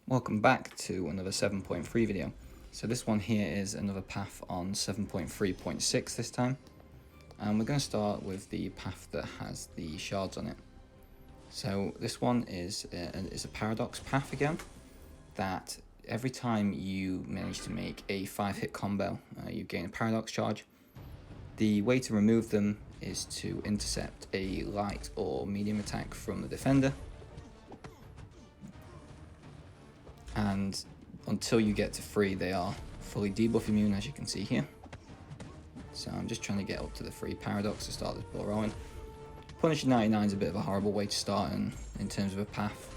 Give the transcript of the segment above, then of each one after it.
Welcome back to another 7.3 video. So this one here is another path on 7.3.6 this time. And we're going to start with the path that has the shards on it. So this one is a paradox path again, that every time you manage to make a 5-hit combo, you gain a paradox charge. The way to remove them is to intercept a light or medium attack from the defender. And until you get to 3, they are fully debuff immune, as you can see here. So I'm just trying to get up to the 3 paradox to start this ball rolling. Punisher 99 is a bit of a horrible way to start in terms of a path.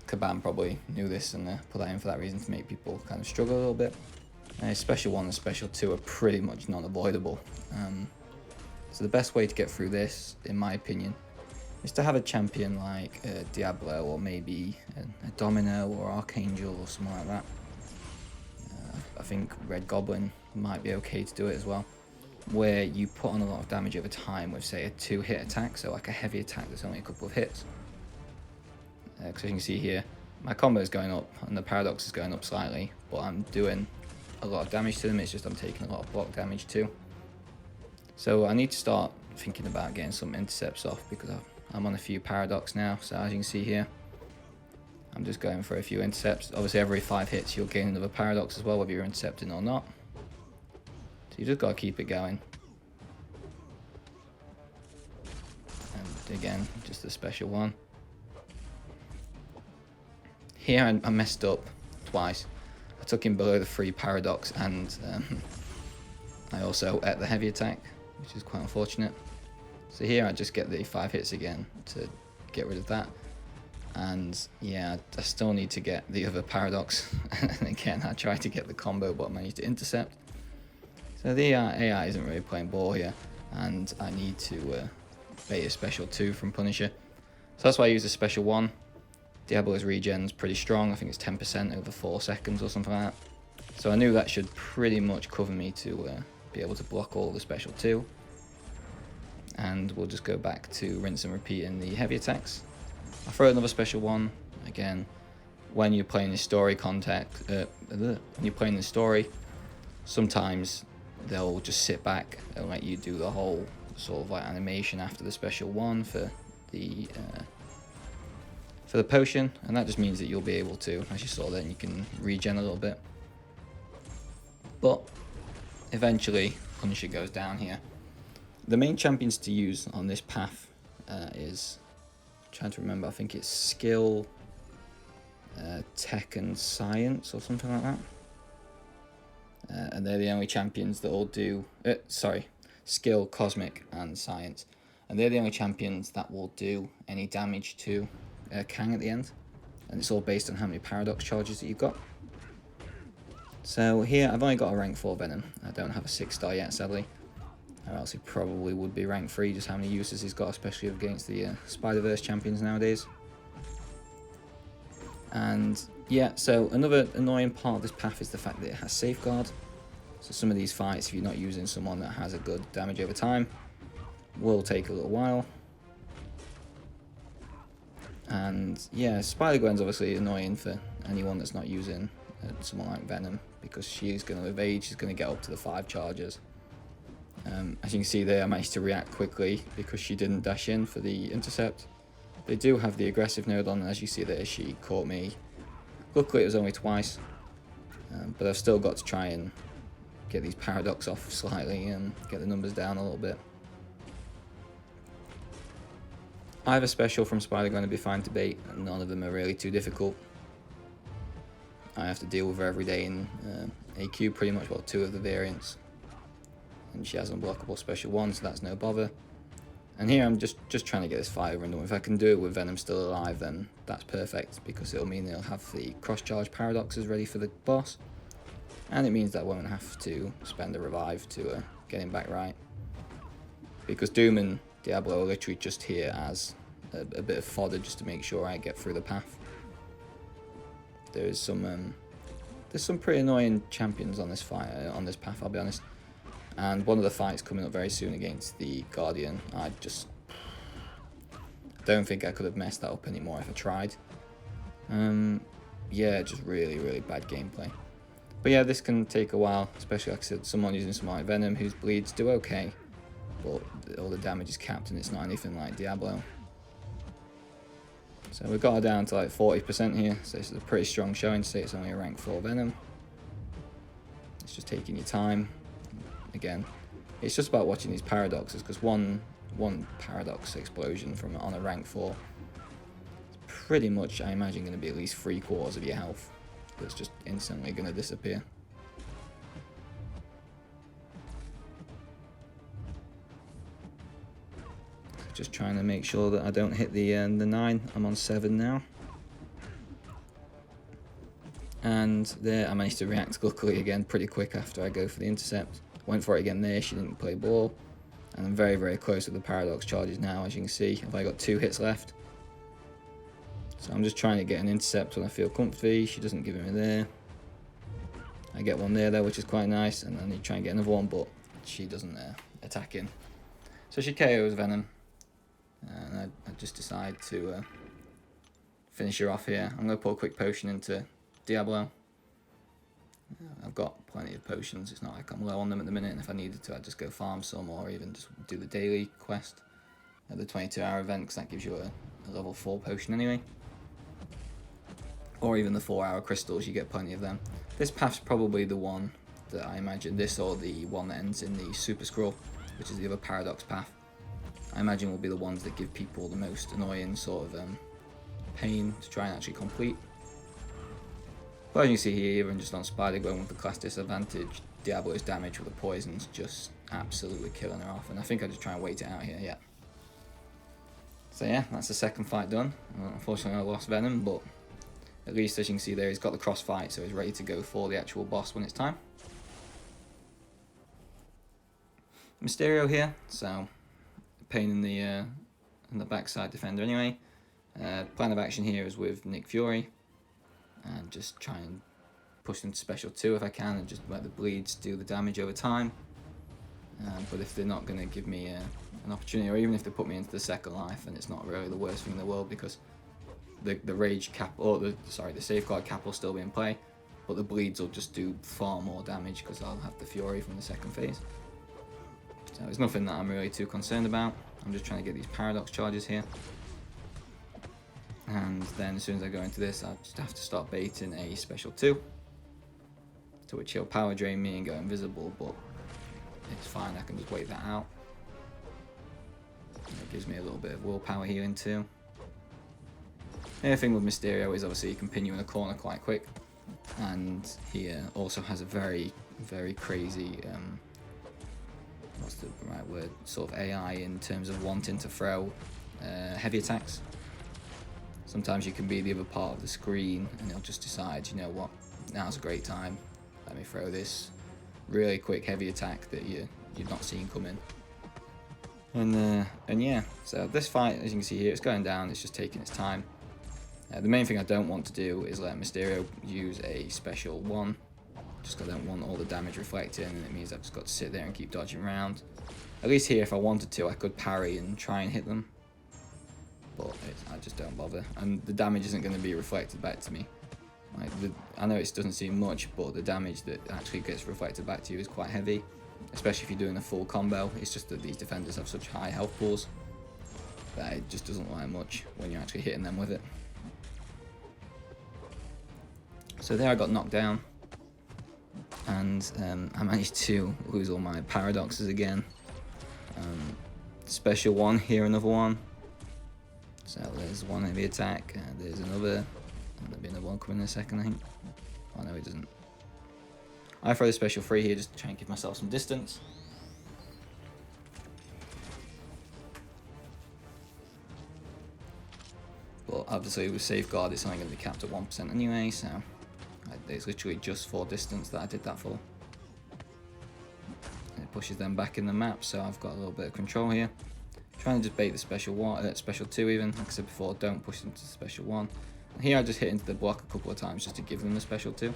Kabam probably knew this and put that in for that reason, to make people kind of struggle a little bit. Special 1 and Special 2 are pretty much non-avoidable. So the best way to get through this, in my opinion, is to have a champion like Diablo, or maybe a Domino or Archangel or something like that. I think Red Goblin might be okay to do it as well, where you put on a lot of damage over time with, say, a 2-hit attack, so like a heavy attack that's only a couple of hits. Because as you can see here, my combo is going up and the paradox is going up slightly, but I'm doing a lot of damage to them. It's just I'm taking a lot of block damage too. So I need to start thinking about getting some intercepts off, because I'm on a few paradox now. So as you can see here, I'm just going for a few intercepts. Obviously every 5 hits you'll gain another paradox as well, whether you're intercepting or not. So you just got to keep it going. And again, just a special 1. Here I messed up twice. I took him below the 3 paradox, and I also ate the heavy attack, which is quite unfortunate. So here I just get the 5 hits again to get rid of that. And yeah, I still need to get the other paradox. And again, I tried to get the combo, but I managed to intercept. So the AI isn't really playing ball here, and I need to bait a special 2 from Punisher. So that's why I use a special 1. Diablo's regen's pretty strong. I think it's 10% over 4 seconds or something like that. So I knew that should pretty much cover me to be able to block all the special 2. And we'll just go back to rinse and repeat in the heavy attacks. I'll throw another special 1. Again, when you're playing the story sometimes they'll just sit back and let you do the whole sort of like animation after the special 1 for the potion, and that just means that you'll be able to, as you saw then, you can regen a little bit. But eventually Punisher goes down here. The main champions to use on this path is, I'm trying to remember, I think it's Skill, Tech and Science or something like that. And they're the only champions that all do, Skill, Cosmic and Science. And they're the only champions that will do any damage to Kang at the end. And it's all based on how many paradox charges that you've got. So here I've only got a rank 4 Venom. I don't have a 6-star yet, sadly. Or else he probably would be rank 3, just how many uses he's got, especially against the Spider-Verse champions nowadays. And yeah, so another annoying part of this path is the fact that it has safeguard. So some of these fights, if you're not using someone that has a good damage over time, will take a little while. And yeah, Spider-Gwen's obviously annoying for anyone that's not using someone like Venom, because she's going to evade, she's going to get up to the 5 charges. As you can see there, I managed to react quickly because she didn't dash in for the intercept. They do have the aggressive node on, and as you see there, she caught me. Luckily it was only twice, but I've still got to try and get these paradox off slightly and get the numbers down a little bit. Either special from Spider-Gwen would be fine to bait, and none of them are really too difficult. I have to deal with her every day in AQ pretty much, well, 2 of the variants. And she has an unblockable special 1, so that's no bother. And here I'm just trying to get this fight over and done with. If I can do it with Venom still alive, then that's perfect, because it'll mean they'll have the cross-charge paradoxes ready for the boss. And it means that I won't have to spend a revive to get him back right. Because Doom and Diablo are literally just here as a bit of fodder, just to make sure I get through the path. There's some pretty annoying champions on this path, I'll be honest. And one of the fights coming up very soon against the Guardian, I don't think I could have messed that up anymore if I tried. Yeah, just really, really bad gameplay. But yeah, this can take a while, especially like I said, someone using some Smart Venom whose bleeds do okay, but all the damage is capped and it's not anything like Diablo. So we've got her down to like 40% here, so this is a pretty strong showing to say it's only a rank 4 Venom. It's just taking your time. Again, it's just about watching these paradoxes, because one paradox explosion from on a rank 4 is pretty much, I imagine, going to be at least 3/4 of your health. That's just instantly going to disappear. Just trying to make sure that I don't hit the 9. I'm on 7 now. And there I managed to react luckily again pretty quick after I go for the intercept. Went for it again there, she didn't play ball. And I'm very, very close with the paradox charges now, as you can see. I've only got 2 hits left. So I'm just trying to get an intercept when I feel comfy. She doesn't give me there. I get one there though, which is quite nice, and I need to try and get another one, but she doesn't attack in. So she KOs Venom. And I just decide to finish her off here. I'm going to put a quick potion into Diablo. I've got plenty of potions, it's not like I'm low on them at the minute, and if I needed to I'd just go farm some, or even just do the daily quest at the 22-hour event, because that gives you a level 4 potion anyway. Or even the 4-hour crystals, you get plenty of them. This path's probably the one that I imagine, this or the one that ends in the Super Scroll, which is the other paradox path, I imagine will be the ones that give people the most annoying sort of pain to try and actually complete. But as you can see here, even just on Spider-Gwen with the class disadvantage, Diablo's damage with the poison's just absolutely killing her off, and I think I'll just try and wait it out here, yeah. So yeah, that's the second fight done. Unfortunately I lost Venom, but at least as you can see there, he's got the cross fight, so he's ready to go for the actual boss when it's time. Mysterio here, so pain in the backside defender anyway. Plan of action here is with Nick Fury, and just try and push them to special 2 if I can, and just let the bleeds do the damage over time. But if they're not going to give me an opportunity, or even if they put me into the second life, then it's not really the worst thing in the world, because the rage cap, or the safeguard cap will still be in play, but the bleeds will just do far more damage because I'll have the Fury from the second phase. So it's nothing that I'm really too concerned about. I'm just trying to get these paradox charges here. And then as soon as I go into this, I just have to start baiting a special 2. To which he'll power drain me and go invisible, but it's fine, I can just wait that out. And it gives me a little bit of willpower healing too. The other thing with Mysterio is obviously he can pin you in a corner quite quick. And he also has a very, very crazy, what's the right word, sort of AI in terms of wanting to throw heavy attacks. Sometimes you can be the other part of the screen and he'll just decide, you know what, now's a great time, let me throw this really quick heavy attack that you've not seen coming. And yeah, so this fight, as you can see here, it's going down, it's just taking its time. The main thing I don't want to do is let Mysterio use a special 1, just because I don't want all the damage reflecting, and it means I've just got to sit there and keep dodging around. At least here, if I wanted to, I could parry and try and hit them, but I just don't bother, and the damage isn't going to be reflected back to me. Like I know it doesn't seem much, but the damage that actually gets reflected back to you is quite heavy, especially if you're doing a full combo. It's just that these defenders have such high health pools that it just doesn't like much when you're actually hitting them with it. So there I got knocked down, and I managed to lose all my paradoxes again. Special 1 here, another one. So there's one heavy attack, there's another, and there'll be another one coming in a second, I think. Oh no, it doesn't. I throw the special 3 here just to try and give myself some distance. But obviously with safeguard it's only going to be capped at 1% anyway, so it's literally just for distance that I did that for. And it pushes them back in the map, so I've got a little bit of control here. Trying to just bait the special 1, special 2 even. Like I said before, don't push them to the special 1. And here I just hit into the block a couple of times just to give them the special 2.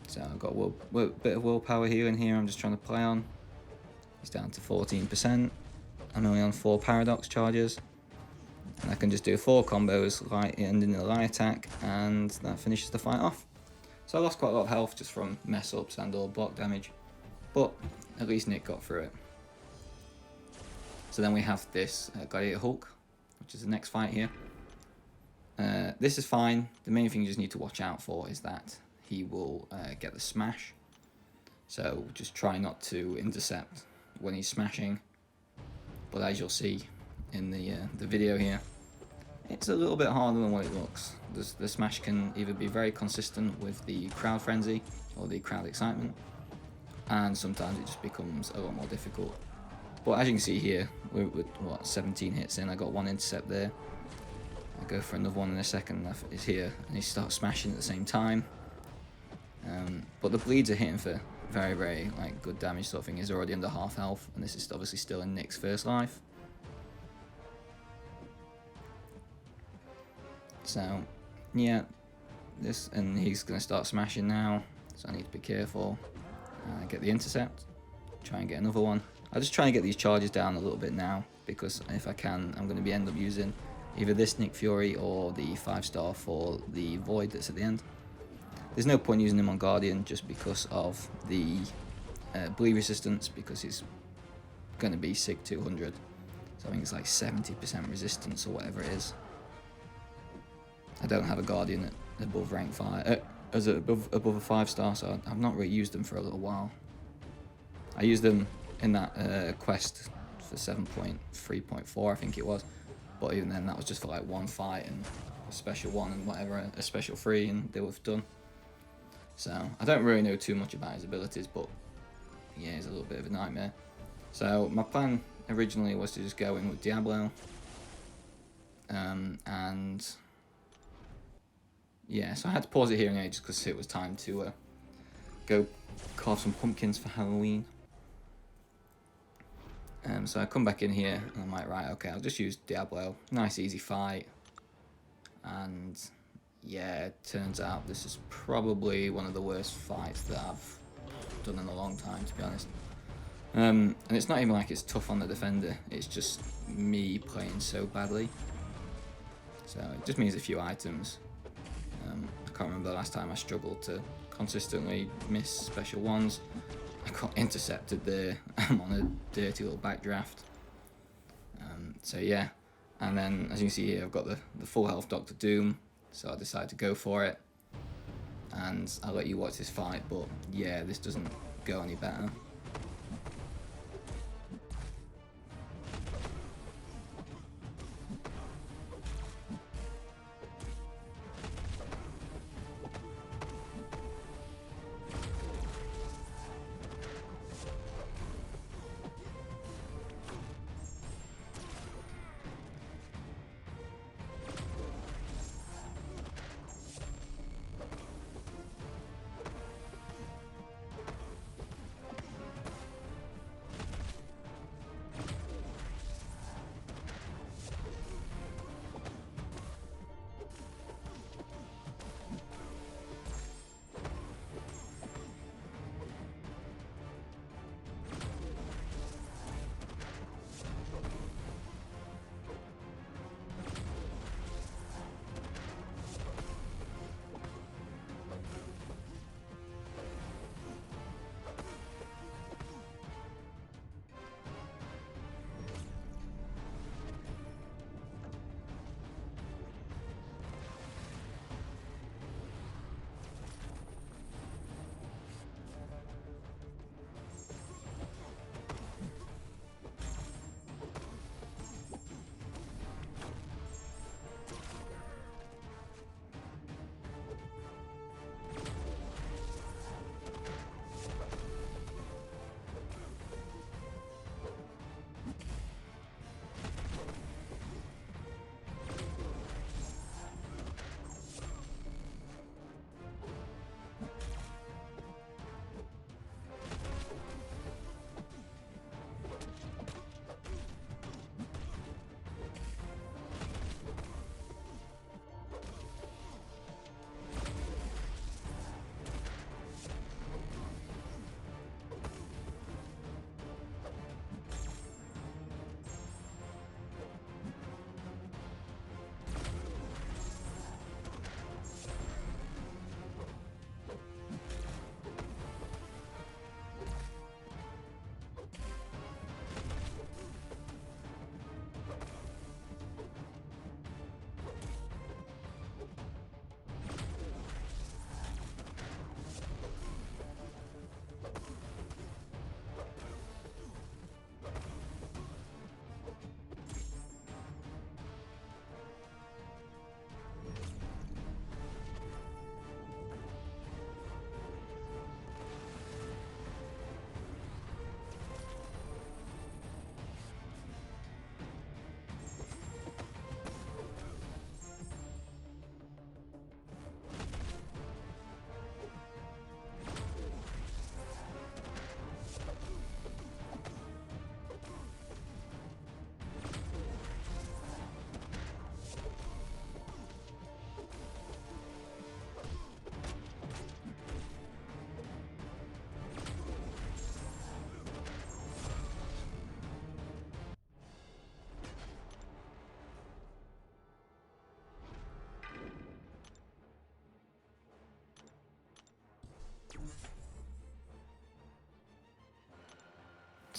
So I've got a bit of willpower healing here. I'm just trying to play on. He's down to 14%. I'm only on 4 paradox charges. And I can just do 4 combos, light ending in a light attack, and that finishes the fight off. So I lost quite a lot of health just from mess ups and or block damage, but at least Nick got through it. So then we have this Gladiator Hulk, which is the next fight here. This is fine. The main thing you just need to watch out for is that he will get the smash. So just try not to intercept when he's smashing. But as you'll see in the video here, it's a little bit harder than what it looks. The smash can either be very consistent with the crowd frenzy or the crowd excitement, and sometimes it just becomes a lot more difficult. But as you can see here, we're what, 17 hits in, I got 1 intercept there. I'll go for another one in a second. Is here, and he starts smashing at the same time. But the bleeds are hitting for very, very like good damage sort of thing. He's already under half health, and this is obviously still in Nick's first life. So yeah, this, and he's gonna start smashing now. So I need to be careful. Get the intercept. Try and get another one. I'll just try and get these charges down a little bit now, because if I can, I'm going to end up using either this Nick Fury or the 5-star for the Void that's at the end. There's no point using him on Guardian just because of the bleed resistance, because he's going to be SIG 200. So I think it's like 70% resistance or whatever it is. I don't have a Guardian at above rank 5, above a 5-star, so I've not really used them for a little while. I used them in that quest for 7.3.4, I think it was, but even then that was just for like 1 fight and a special 1 and whatever, a special 3, and they were done. So I don't really know too much about his abilities, but yeah, he's a little bit of a nightmare. So my plan originally was to just go in with Diablo, and yeah, so I had to pause it here anyway just because it was time to go carve some pumpkins for Halloween. So I come back in here and I'm like, right, okay, I'll just use Diablo. Nice easy fight. And yeah, it turns out this is probably one of the worst fights that I've done in a long time, to be honest. And it's not even like it's tough on the defender, it's just me playing so badly. So it just means a few items. I can't remember the last time I struggled to consistently miss special 1s. I got intercepted there. I'm on a dirty little backdraft. So yeah, and then as you can see here, I've got the full health Doctor Doom, so I decided to go for it. And I'll let you watch this fight, but yeah, this doesn't go any better.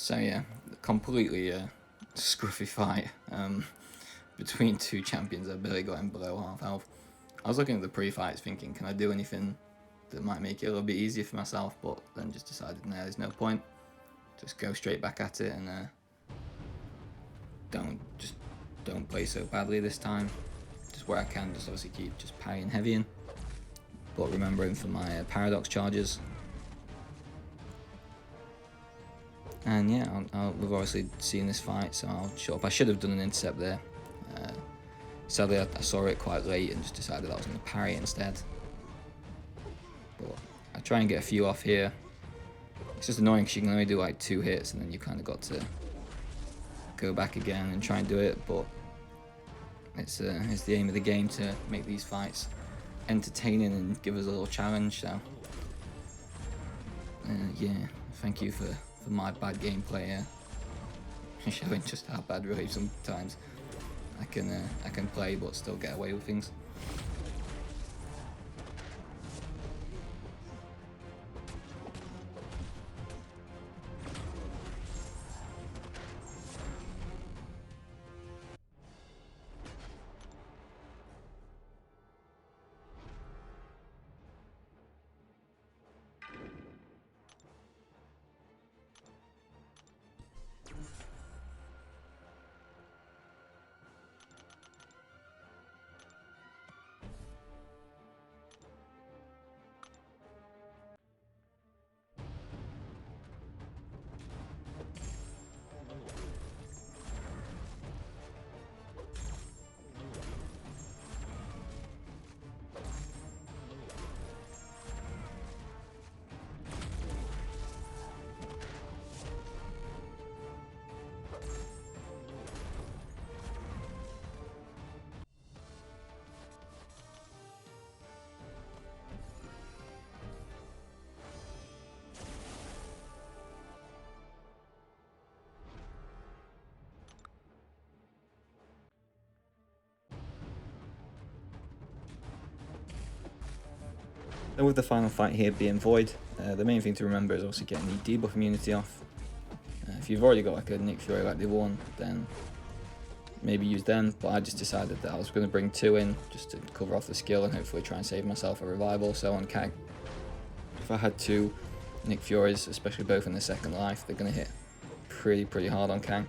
So yeah, completely scruffy fight between two champions that barely got in below half health. I was looking at the pre-fights thinking, can I do anything that might make it a little bit easier for myself, but then just decided, no, there's no point. Just go straight back at it and don't play so badly this time. Just where I can, just obviously keep just parrying heavy in, but remembering for my paradox charges. And yeah, we've obviously seen this fight, so I'll shut up. I should have done an intercept there. Sadly, I saw it quite late and just decided I was going to parry it instead. But I try and get a few off here. It's just annoying because you can only do like 2 hits and then you kind of got to go back again and try and do it. But it's the aim of the game to make these fights entertaining and give us a little challenge. So yeah, thank you for my bad gameplay, showing just how bad really sometimes I can play but still get away with things. And with the final fight here being Void, the main thing to remember is also getting the debuff immunity off. If you've already got like a Nick Fury like the other one, then maybe use them, but I just decided that I was going to bring 2 in just to cover off the skill and hopefully try and save myself a revival. So on Kang, if I had 2 Nick Furies, especially both in the second life, they're going to hit pretty hard on Kang.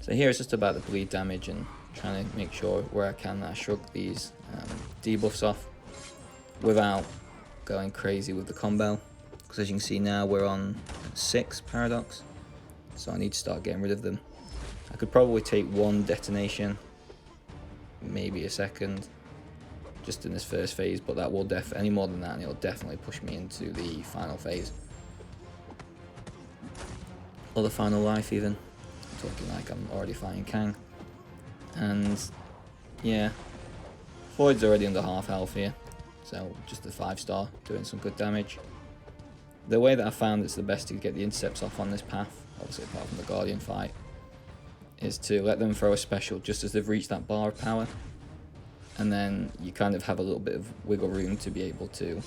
So here it's just about the bleed damage and trying to make sure where I can that I shrug these debuffs off without going crazy with the combo, because as you can see now we're on 6 paradox, so I need to start getting rid of them. I could probably take 1 detonation, maybe a second, just in this first phase, but that will any more than that and it'll definitely push me into the final phase or the final life even. I'm talking like I'm already fighting Kang. And yeah, Void's already under half health here, so just a 5-star doing some good damage. The way that I found it's the best to get the intercepts off on this path, obviously apart from the Guardian fight, is to let them throw a special just as they've reached that bar of power, and then you kind of have a little bit of wiggle room to be able to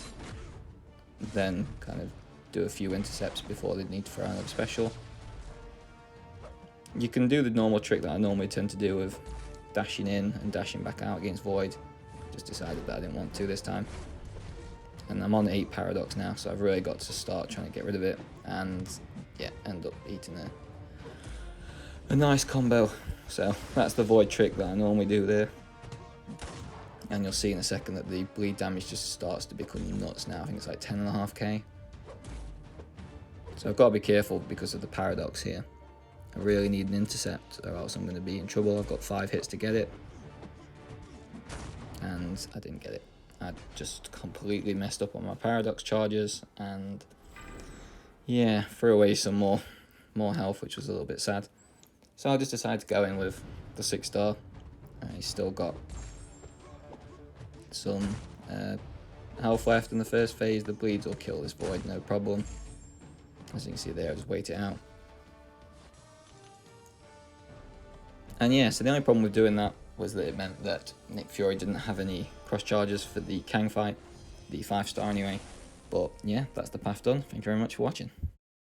then kind of do a few intercepts before they need to throw another special. You can do the normal trick that I normally tend to do of dashing in and dashing back out against Void. Just decided that I didn't want to this time. And I'm on 8 paradox now, so I've really got to start trying to get rid of it and yeah, end up eating a nice combo. So that's the Void trick that I normally do there. And you'll see in a second that the bleed damage just starts to become nuts now. I think it's like 10.5k. So I've got to be careful because of the paradox here. I really need an intercept or else I'm going to be in trouble. I've got 5 hits to get it. And I didn't get it. I just completely messed up on my paradox charges and yeah, threw away some more health, which was a little bit sad. So I just decided to go in with the 6-star. He's still got some health left in the first phase. The bleeds will kill this Void, no problem. As you can see there, I just wait it out. And yeah, so the only problem with doing that was that it meant that Nick Fury didn't have any cross charges for the Kang fight, the 5-star anyway. But yeah, that's the path done. Thank you very much for watching.